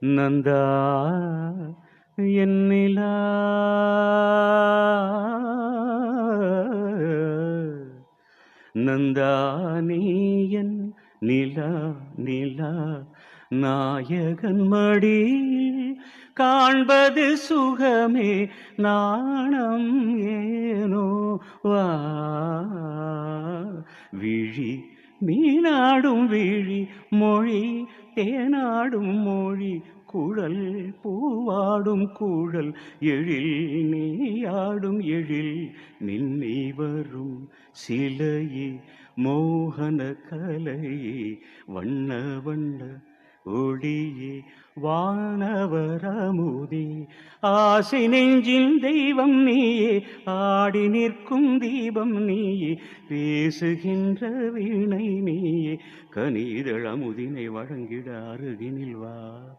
நந்தா என் நிலா நந்தா நீ என் நிலா நிலா நாயகன் மடியில் காண்பது சுகமே நாணம் ஏனோ வா விழி மீனாடும் விழி மொழி தேனாடும் மொழி குழல் பூவாடும் குழல் எழில் நீயாடும் எழில் மின்னி வரும் சிலையே மோகன கலையே வண்ண வண்ண ஒளியே வானவரமுதே ஆசை நெஞ்சின் தெய்வம் நீயே ஆடி நிற்கும் தீபம் நீயே பேசுகின்ற வீணை நீயே கனிதழமுதினை வழங்கிட அருகினில் வா.